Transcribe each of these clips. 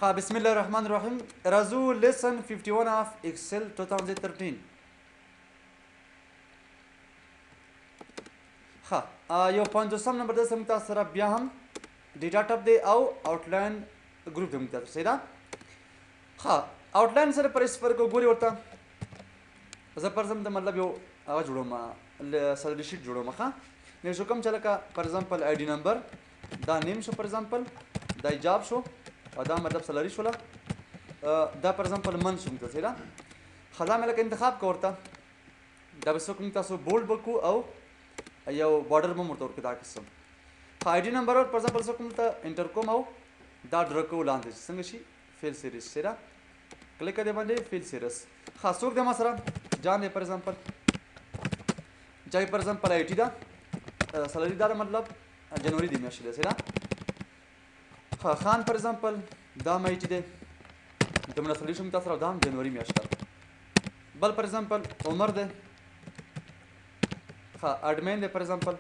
ها بسم الله الرحمن الرحیم راځو lesson 51 of Excel 2013 ها یو 50 نمبر د سم تاسو سره بیا هم ډیټا ټاپ دی او آوټلاین ګروپ دی موږ تاسو سره ها آوټلاین سره پر اس فرق ګوري ورته زه پر زم د مطلب یو هغه جوړوم سلری شیټ جوړوم ښه نو شو کوم چې لکه پر ایگزامپل آی ډي نمبر دا نیم شو پر ایگزامپل دا جاب شو او دا مطلب سلری شوله دا پر ایگزامپل من شو موږ تاسو سره خلا مې لکه انتخاب کوورته دا به څوک موږ تاسو بولډ وکړو او یو بارډر به مرته ورکړو دا قسم آی ډي نمبر پر ایگزامپل څوک موږ ته انټر کوم او دا ډر کوو لاندې څنګه شي فیل سیریز سره کلیک دی باندې فیل سیریز خاص څوک دی ما سره جان دی پر ایگزامپل جای پر ایگزامپل آی ټي دا سلری دا مطلب جنوري دی میاشتې ده سره خان پر ایگزامپل دا آی ټي دی دومره سلری شو تاسو سره دا جنوري میاشت بل پر ایگزامپل عمر دی اډمین دی پر ایگزامپل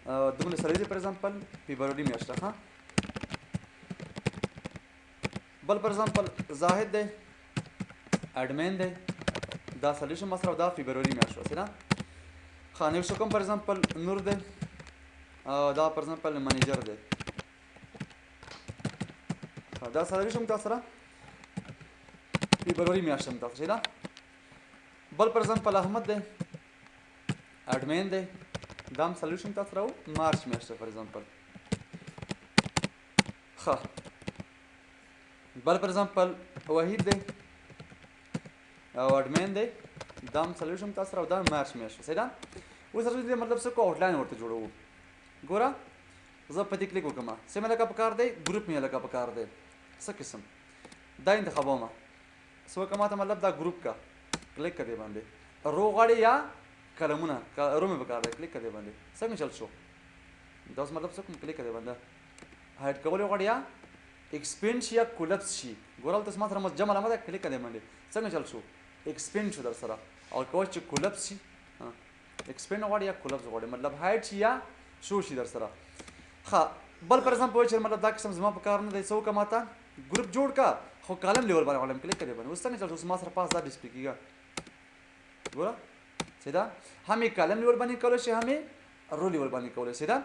دومره سلری دی پر ایگزامپل فبروري میاشت ها بل پر ایگزامپل زاهد دی اډمین دی دا سلری شو مسره دا فبروري میاشت سره خانه شو کوم پر ایگزامپل نور دی دا پر ایگزامپل منیجر دی دا سلری شو تاسو سره فبروري میاشت تاسو سره بل پر ایگزامپل احمد دی اډمین دی دا هم سلری شو تاسو سره مارچ میاشت پر ایگزامپل ښه بل پر ایگزامپل وحید دی او اډمین دی دا هم سلری شو تاسو سره دا مارچ میاشت سره اوس راځو مطلب څه کو آوټلاین ورته جوړوو ګوره زه په دې کلیک وکړم څه مې لکه پکار دی ګروپ مې لکه پکار دی څه قسم دا انتخابوم څه وکړم ته مطلب دا ګروپ کا کلیک کړئ باندې رو غواړي یا کلمونه رو مې پکار دی کلیک کړئ باندې څنګه چل شو دا اوس مطلب څه کوم کلیک کړئ باندې هایډ کول غواړي یا ایکسپینډ شي یا کولپس شي ګورل تاسو ما سره جمع علامه ده کلیک کړئ باندې څنګه چل شو ایکسپینډ شو در سره او کوم چې کولپس شي ایکسپینډ غواړي یا کولپس غواړي مطلب هایډ شي یا شو شي در سره ها بل پر ایگزامپل چې مطلب دا قسم زما په کار نه دی څه وکړم ماته ګروپ جوړ کا خو کالم لیول باندې غواړم کلیک کړئ باندې اوس څنګه چل شو ما سره پاس دا ډسپلی کیږي ګوره سیدا همې کالم لیول باندې کولای شي همې رو لیول باندې کولای شي دا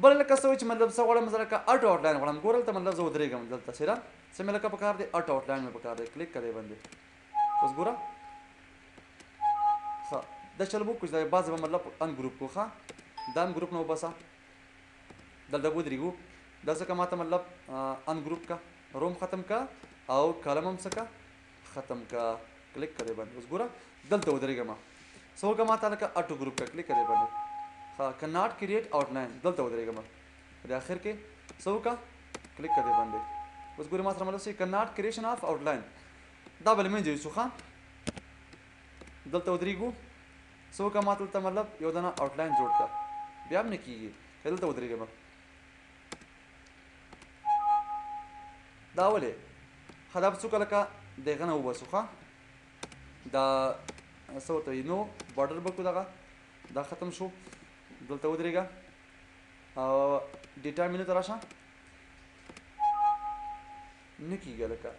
بل لکه څه چې مطلب څه غواړم مثلا کا اټ آوټلاین غواړم ګورل ته مطلب زه ودرېږم دلته سره څه مې لکه په کار دی اټ آوټلاین مې په کار دی کلیک کړئ باندې اوس ګوره ښه دا چل وکړو چې دا بعضې به مطلب ان ګروپ کو ښه دا هم ګروپ نه وباسه دلته ودرېږو دا څه که ماته مطلب ان ګروپ کا روم ختم کا او کالم هم څه کا ختم کا کلیک کړئ باندې اوس ګوره دلته ودرېږم څه وکړه ماته لکه اټو ګروپ کا کلیک کړئ باندې ها کناټ کریټ آوټلاین دلته ودرېږم د اخر کې څه وکړه کلیک کړئ باندې اوس ګورې ما سره مطلب چې کناټ کریشن اف آوټلاین دا به له منځه یوسو ښه دلته ودرېږو څه وکړه ما دلته مطلب یو دانه آوټلاین جوړ کړه بیا هم نه کېږي دلته ودرېږم دا ولې ښه دا به څوک لکه د هغه نه وباسو ښه دا څه ورته وایي نو بارډر به کړو دغه دا ختم شو دلته ودرېږه او ډیټا مینو ته راشه نه کېږي لکه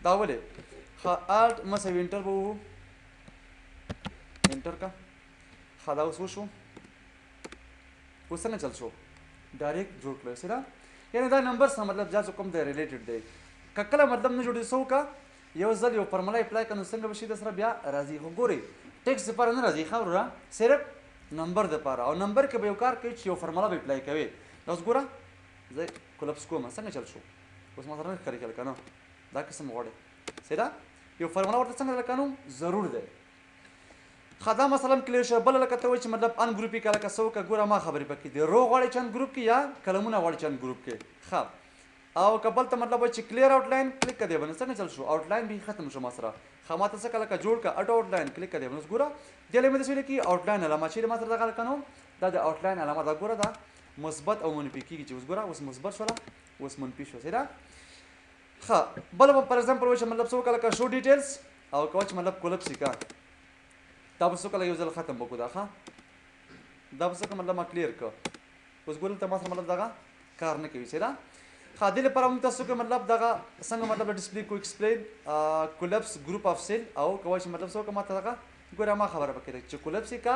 دا ولې ښه الټ مسوي انټر به ووهو انټر کا ښه دا اوس وشو اوس څنګه چل شو ډایرکټ جوړ کړی سره یعنې دا نمبر سره مطلب جا څه کوم دی ریلیټډ دی که کله مطلب نه جوړېږي څه وکړه یو ځل یو فارموله اپلای کړه نو څنګه به شي د سره بیا راځي خو ګورئ ټیکس دپاره نه راځي ښه وروره صرف نمبر دپاره او نمبر کې به یو کار کوي چې یو فارموله به اپلای کوي دا اوس ګوره زه کولپس کوم څنګه چل شو اوس ما سره نه ښکاري کېږي که نه دا قسم غواړي سیده یو فارموله ورته څنګه لکه ضرور دی ښه دا مثلا کلیر شو بله لکه ته وایي چې مطلب ان ګروپي که لکه څه وکړه ګوره ما خبرې پکې دي رو غواړي چې ان ګروپ کې یا کلمونه غواړي چې ان ګروپ کې ښه او که بل ته مطلب وایي چې کلیر آوټلاین کلیک کړی باندې څنګه چل شو آوټلاین به ختم شو ما سره ښه ما ته څه که لکه جوړ کړه اټ آوټلاین کلیک کړی باندې اوس ګوره دې لې مې داسې ویلې کې آوټلاین علامه چې ما سره دغه لکه نو دا د آوټلاین علامه دا ګوره دا مثبت او منفي کېږي چې اوس ګوره اوس مثبت شوله اوس منفي شو سیده ښه بل به پر ایگزامپل وایي چې مطلب څه وکړه لکه شو ډیټیلز او که چې مطلب کولپس یې کا دا به څه کله یو ځل ختم وکړو دا ښه دا به څه که مطلب ما کلیر کړه اوس ګورل ته ما سره مطلب دغه کار نه کوي سیده ښه دې لپاره موږ تاسو کې مطلب دغه څنګه مطلب د ډسپلی کو ایکسپلین کولپس ګروپ اف سیل او کوای شي مطلب څه وکړم ماته دغه ګوره ما خبره پکې ده چې کولپس یې کا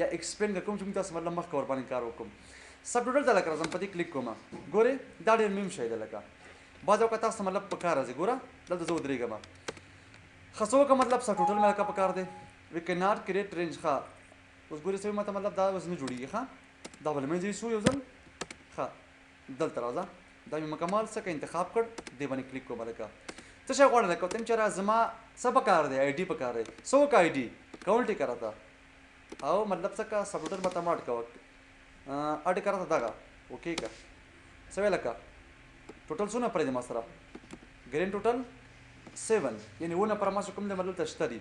یا ایکسپلین کوم چې موږ تاسو مطلب مخکې ورباندې کار وکړو سب ټوټل ته لکه راځم په دې کلیک کوم ګورې دا ډېر مهم شی دی لکه بعض اوقات تاسو مطلب په کار راځي ګوره دلته زه ودرېږم ښه څه وکړم مطلب سب ټوټل مې لکه په کار دی وی کین ناټ کریټ رینج ښه اوس ګورې څه ماته مطلب دا اوس نه جوړېږي ښه دا بل منځ شو یو ځل ښه دلته راځه دا مې مکمل څه انتخاب کړ دې باندې کلیک کوم لکه څه شی غواړم لکه تم چې زما څه پکار دی آی ډي پکار دی څه وکړه آی ډي کاونټ یې کړه تا او مطلب څه کا سب ټوټل به تم اډ کوه اډ کړه تا دغه اوکې کا څه ویل لکه ټوټل څونه پرې دی ما سره ګرین ټوټل 7 یعنی ونه پر ما کوم دی مطلب ته شته دي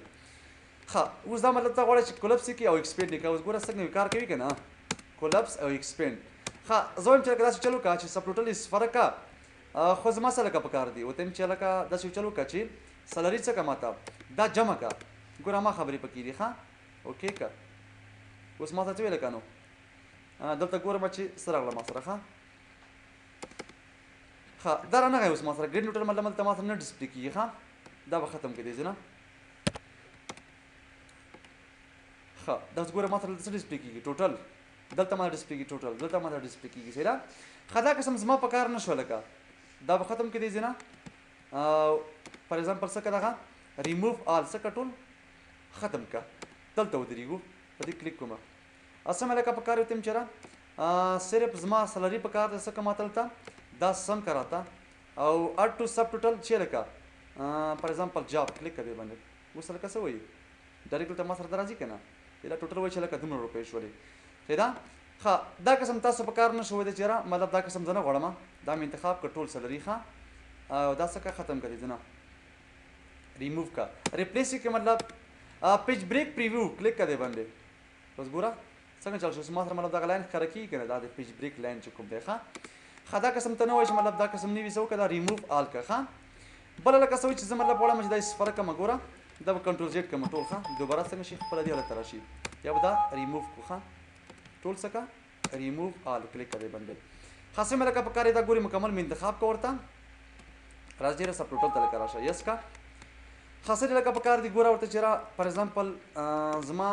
ښه اوس دا مطلب ته غواړي چې کولپس کې او ایکسپینډ کې اوس ګوره څنګه کار کوي که نه کولپس او ایکسپینډ ښه زه وایم چې لکه داسې چل وکړه چې سب ټوټل یې صفر کړه خو زما څه لکه پکار دي ورته یم چې لکه داسې چل وکړه چې سلري څه کړه ماته دا جمع کړه ګوره ما خبرې پکې دي ښه اوکې که اوس ما ته څه ویل که نو دلته ګورم چې څه راغله ما سره ښه دا رانغی اوس ما سره ګرین ټوټل مطلب دلته ما سره نه ډسپلې کېږي ښه دا به ختم کړي ځي نه ښه دا اوس ګوره ما سره دلته څه ډسپلې کېږي ټوټل دلته ما ډسپلې کېږي ټوټل دلته ما ډسپلې کېږي صحیح ده ښه دا قسم زما په کار نه شوه لکه دا به ختم کړي ځي نه فار ایگزامپل څه که دغه ریموو آل څه که ټول ختم که دلته ودرېږو په دې کلیک کومه اصل مې لکه په کار وتم چېرې صرف زما سلري په کار دی څه که ماته دلته دا سم که راته او اډ ټو سب ټوټل چې لکه فار ایگزامپل جاب کلیک که دې باندې اوس لکه څه وایي ډایرکټ دلته ما سره دا راځي که نه دا ټوټل وایي چې لکه دومره روپۍ شولې صحیح ده ښه دا قسم تاسو په کار نه شوی دی چېرې مطلب دا قسم زه نه غواړم دا مې انتخاب کړ ټول سلري ښه او دا څه که ختم کړي زه نه ریموو که ریپلیس یې که مطلب پیج بریک پریویو کلیک که دې باندې اوس ګوره څنګه چل شو ما سره مطلب دغه لاین ښکاره کېږي که نه دا د پیج بریک لاین چې کوم دی ښه دا قسم ته نه وایي چې مطلب دا قسم نه وي څه وکړه دا ریموو آل که ښه بله لکه څه وایي چې زه مطلب غواړم چې دا یې صفر کړم ګوره دا به کنټرول زیډ کړم ټول ښه دوباره څنګه شي خپله دې حالت ته راشي یا به دا ریموو کړو ښه ټول څه که ریموو آل کلیک کړی باندې خاصه مې لکه په کار دا ګوري مکمل مې انتخاب کړه ورته راځه ډېره سب ټوټل ته لکه راشه یس کا خاصه دې لکه په کار دي ګوره ورته چېرې فار ایگزامپل زما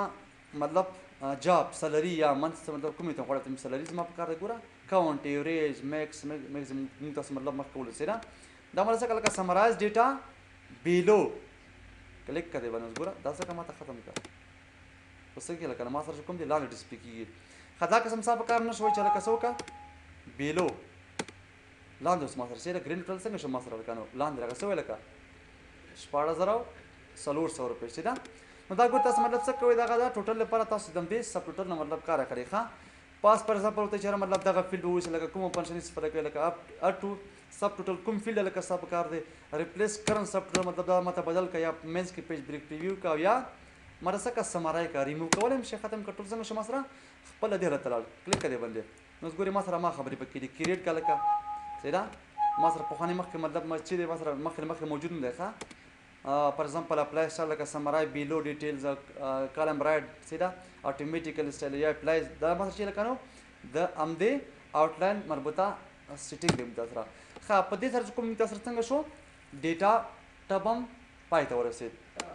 مطلب جاب سلري یا منث مطلب کومې ته غواړم سلري زما په کار دی ګوره کاونټ ایوریج میکس موږ تاسو مطلب مخکې ولیدل صحیح ده دا مطلب څه لکه سمرایز ډیټا بیلو کلیک کړی باندې اوس ګوره دا څه که ما ته ختم کړه په څه کې لکه ما سره چې کوم دی لاندې ډسپلې کېږي ښه دا قسم ستا په کار نه شوی چې لکه څه وکړه بیلو لاندې اوس ما سره چې ګرین ټوټل څنګه شو ما سره لکه نو لاندې راغی څه وایي لکه 14,400 روپۍ چې ده نو دا ګور تاسو مطلب څه کوئ دغه دا ټوټل لپاره تاسو د همدې سب ټوټل نه مطلب کار اخلئ ښه پاس پر ایگزامپل ورته چېرې مطلب دغه فیلډ ووایي لکه کومه فنکشن استفاده کوي لکه اپ ټو سب ټوټل کوم فیلډ لکه ستا په کار دی ریپلیس کرنټ سب ټوټل مطلب دا ماته بدل کړه یا منځ کې پیج بریک پریویو کړه یا ماته څه که سمرای کړه ریموو کولی هم شي ختم کړه ټول څنګه شو ما سره خپله دې حالت ته لاړ کلیک کړه دې باندې نو اوس ګورې ما سره ما خبرې پکې دي کریټ کړه لکه صحیح ده ما سره پخواني مخکې مطلب چې دی ما سره مخکې موجود نه دی ښه فار ایگزامپل اپلای سټایل لکه سمرای بیلو ډیټیلز کالم رایټ صحیح ده اټومیټیکل سټایل یا اپلای دا ما سره چې لکه نو د همدې آوټلاین مربوطه سیټینګ دی متاثره ښه په دې سره چې کوم متاثر څنګه شو ډیټا ټب هم پای ته ورسېد